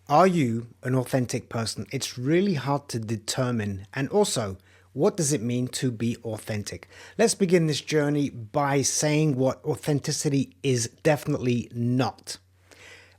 Are you an authentic person? It's really hard to determine. And also, what does it mean to be authentic? Let's begin this journey by saying what authenticity is definitely not.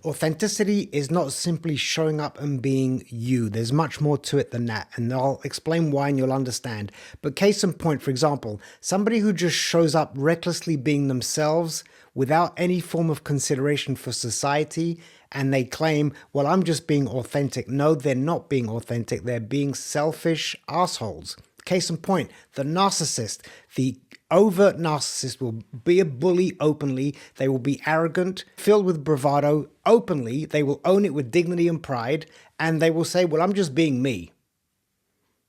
Authenticity is not simply showing up and being you. There's much more to it than that, and I'll explain why and you'll understand. But case in point, for example, somebody who just shows up recklessly being themselves without any form of consideration for society, and they claim, well, I'm just being authentic. No, they're not being authentic. They're being selfish assholes. Case in point, the narcissist, the overt narcissist will be a bully openly. They will be arrogant, filled with bravado openly. They will own it with dignity and pride. And they will say, well, I'm just being me.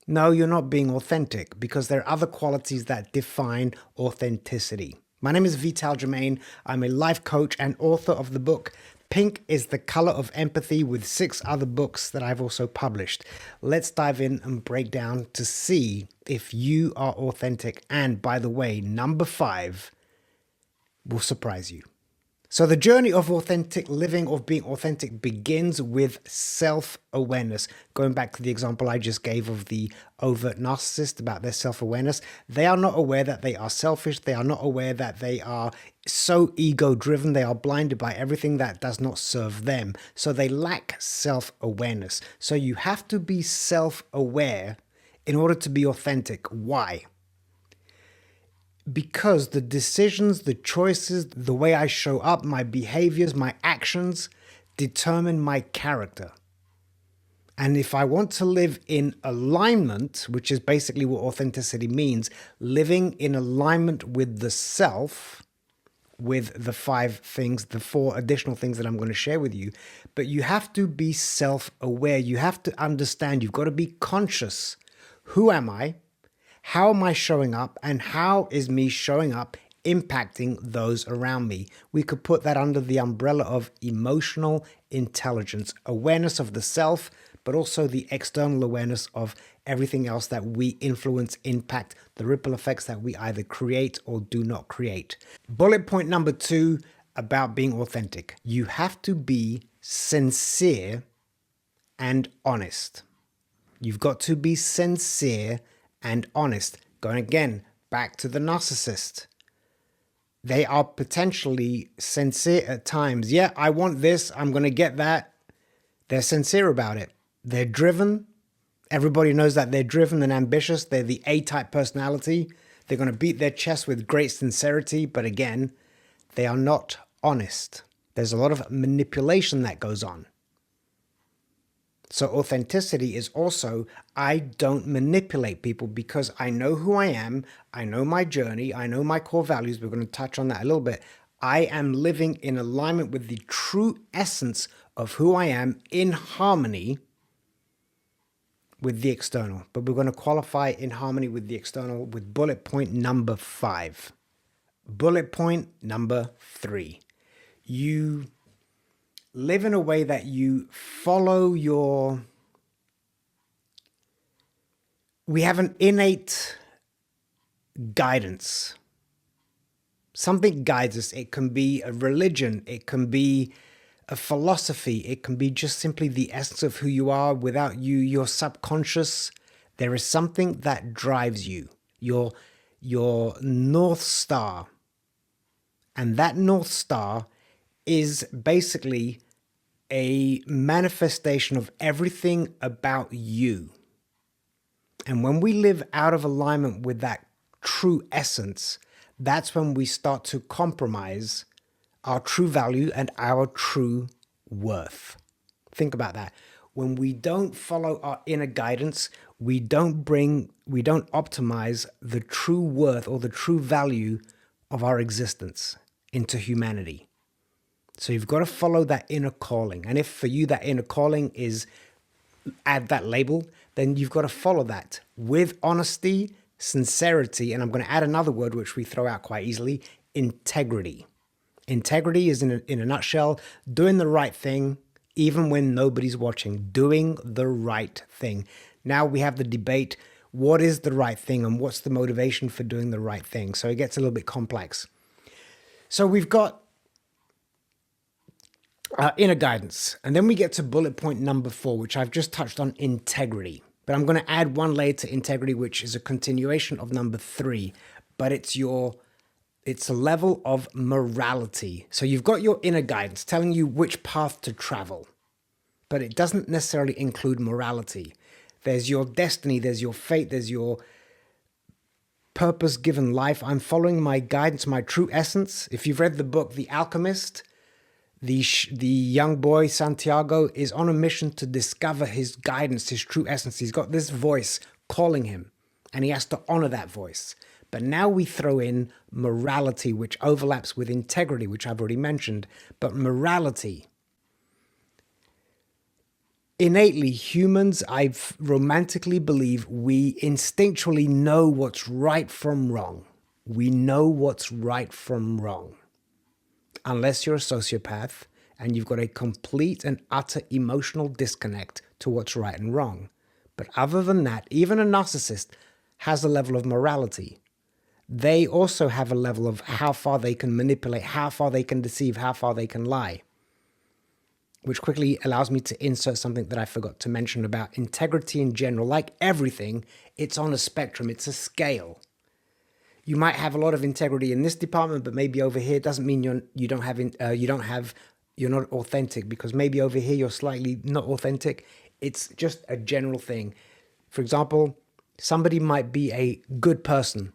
No, you're not being authentic because there are other qualities that define authenticity. My name is Vital Germain. I'm a life coach and author of the book Pink is the Color of Empathy, with 6 other books that I've also published. Let's dive in and break down to see if you are authentic. And by the way, number 5 will surprise you. So the journey of authentic living, of being authentic, begins with self-awareness. Going back to the example I just gave of the overt narcissist about their self-awareness, they are not aware that they are selfish. They are not aware that they are so ego-driven. They are blinded by everything that does not serve them. So they lack self-awareness. So you have to be self-aware in order to be authentic. Why? Because the decisions, the choices, the way I show up, my behaviors, my actions determine my character. And if I want to live in alignment, which is basically what authenticity means, living in alignment with the self, with the 5 things, the 4 additional things that I'm going to share with you, but you have to be self-aware. You have to understand, you've got to be conscious. Who am I? How am I showing up, and how is me showing up impacting those around me? We could put that under the umbrella of emotional intelligence, awareness of the self, but also the external awareness of everything else that we influence, impact, the ripple effects that we either create or do not create. Bullet point number 2 about being authentic. You have to be sincere and honest. You've got to be sincere and honest. Going again back to the narcissist. They are potentially sincere at times. Yeah, I want this. I'm going to get that. They're sincere about it. They're driven. Everybody knows that they're driven and ambitious. They're the A-type personality. They're going to beat their chest with great sincerity. But again, they are not honest. There's a lot of manipulation that goes on. So authenticity is also, I don't manipulate people because I know who I am. I know my journey. I know my core values. We're going to touch on that a little bit. I am living in alignment with the true essence of who I am, in harmony with the external. But we're going to qualify in harmony with the external with bullet point number 5. Bullet point number 3. You live in a way that you follow we have an innate guidance. Something guides us. It can be a religion. It can be a philosophy. It can be just simply the essence of who you are. Without you, your subconscious, there is something that drives you, your North Star. And that North Star is basically a manifestation of everything about you. And when we live out of alignment with that true essence, that's when we start to compromise our true value and our true worth. Think about that. When we don't follow our inner guidance, we don't optimize the true worth or the true value of our existence into humanity. So you've got to follow that inner calling. And if for you that inner calling is add that label, then you've got to follow that with honesty, sincerity, and I'm going to add another word which we throw out quite easily, integrity. Integrity is, in a nutshell, doing the right thing even when nobody's watching, doing the right thing. Now we have the debate, what is the right thing and what's the motivation for doing the right thing? So it gets a little bit complex. So we've got Inner guidance. And then we get to bullet point number 4, which I've just touched on, integrity. But I'm going to add one layer to integrity, which is a continuation of number 3. But it's a level of morality. So you've got your inner guidance telling you which path to travel, but it doesn't necessarily include morality. There's your destiny, there's your fate, there's your purpose-given life. I'm following my guidance, my true essence. If you've read the book The Alchemist, the young boy Santiago is on a mission to discover his guidance, his true essence. He's got this voice calling him, and he has to honor that voice. But now we throw in morality, which overlaps with integrity, which I've already mentioned. But morality. Innately, humans, I romantically believe, we instinctually know what's right from wrong. We know what's right from wrong. Unless you're a sociopath and you've got a complete and utter emotional disconnect to what's right and wrong. But other than that, even a narcissist has a level of morality. They also have a level of how far they can manipulate, how far they can deceive, how far they can lie. Which quickly allows me to insert something that I forgot to mention about integrity in general. Like everything, it's on a spectrum, it's a scale. You might have a lot of integrity in this department, but maybe over here doesn't mean you're not authentic, because maybe over here you're slightly not authentic. It's just a general thing. For example, somebody might be a good person.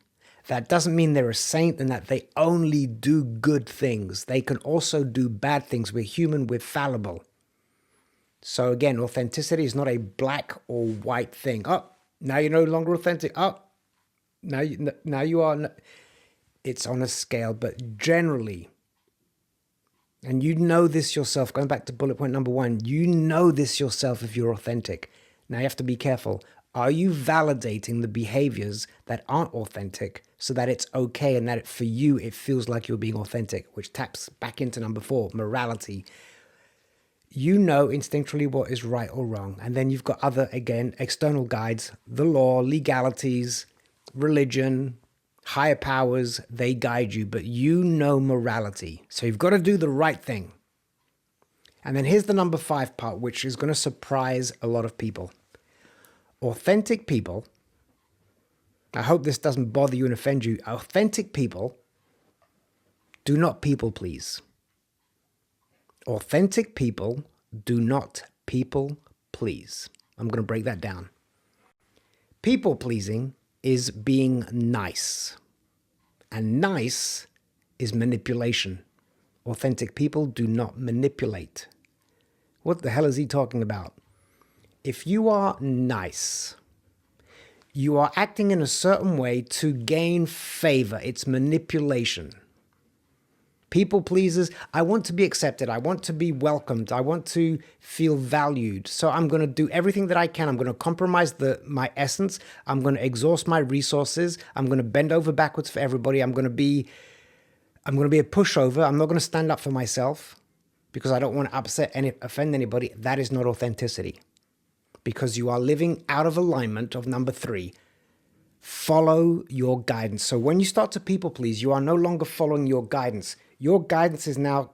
That doesn't mean they're a saint and that they only do good things. They can also do bad things. We're human, we're fallible. So again, authenticity is not a black or white thing. Oh, now you're no longer authentic. Oh, now you are. It's on a scale, but generally, and you know this yourself, going back to bullet point number 1, you know this yourself if you're authentic. Now you have to be careful. Are you validating the behaviors that aren't authentic so that it's okay and that for you it feels like you're being authentic, which taps back into number 4, morality. You know instinctually what is right or wrong. And then you've got other, again, external guides, the law, legalities, religion, higher powers, they guide you, but you know morality. So you've got to do the right thing. And then here's the number 5 part, which is going to surprise a lot of people. Authentic people, I hope this doesn't bother you and offend you. Authentic people do not people please. Authentic people do not people please. I'm going to break that down. People pleasing is being nice, and nice is manipulation. Authentic people do not manipulate. What the hell is he talking about? If you are nice, you are acting in a certain way to gain favor. It's manipulation. People pleasers, I want to be accepted. I want to be welcomed. I want to feel valued. So I'm going to do everything that I can. I'm going to compromise my essence. I'm going to exhaust my resources. I'm going to bend over backwards for everybody. I'm going to be a pushover. I'm not going to stand up for myself because I don't want to offend anybody. That is not authenticity, because you are living out of alignment of number 3. Follow your guidance. So when you start to people please, you are no longer following your guidance. Your guidance is now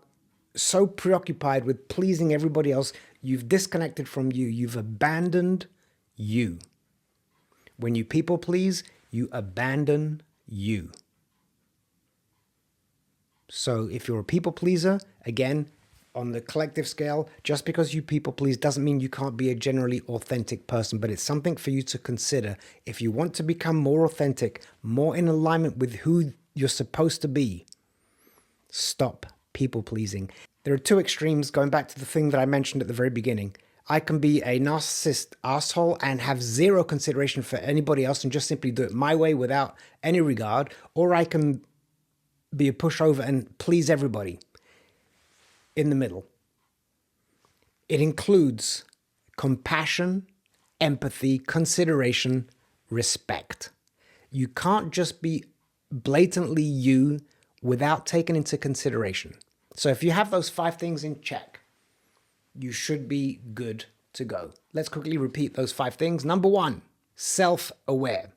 so preoccupied with pleasing everybody else, you've disconnected from you. You've abandoned you. When you people please, you abandon you. So if you're a people pleaser, again, on the collective scale, just because you people please doesn't mean you can't be a generally authentic person, but it's something for you to consider. If you want to become more authentic, more in alignment with who you're supposed to be, stop people pleasing. There are 2 extremes, going back to the thing that I mentioned at the very beginning. I can be a narcissist asshole and have 0 consideration for anybody else and just simply do it my way without any regard, or I can be a pushover and please everybody. In the middle. It includes compassion, empathy, consideration, respect. You can't just be blatantly you without taking into consideration. So if you have those 5 things in check, you should be good to go. Let's quickly repeat those 5 things. Number 1, self-aware.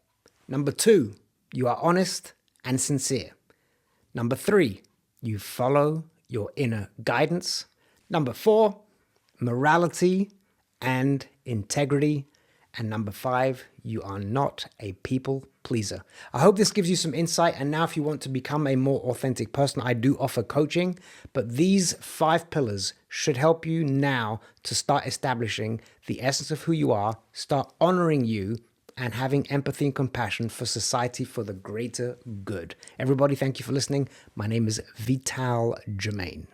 Number 2, you are honest and sincere. Number 3, you follow your inner guidance. Number 4, morality and integrity. And number 5, you are not a people pleaser. I hope this gives you some insight. And now if you want to become a more authentic person, I do offer coaching, but these 5 pillars should help you now to start establishing the essence of who you are, start honoring you, and having empathy and compassion for society for the greater good. Everybody, thank you for listening. My name is Vital Germain.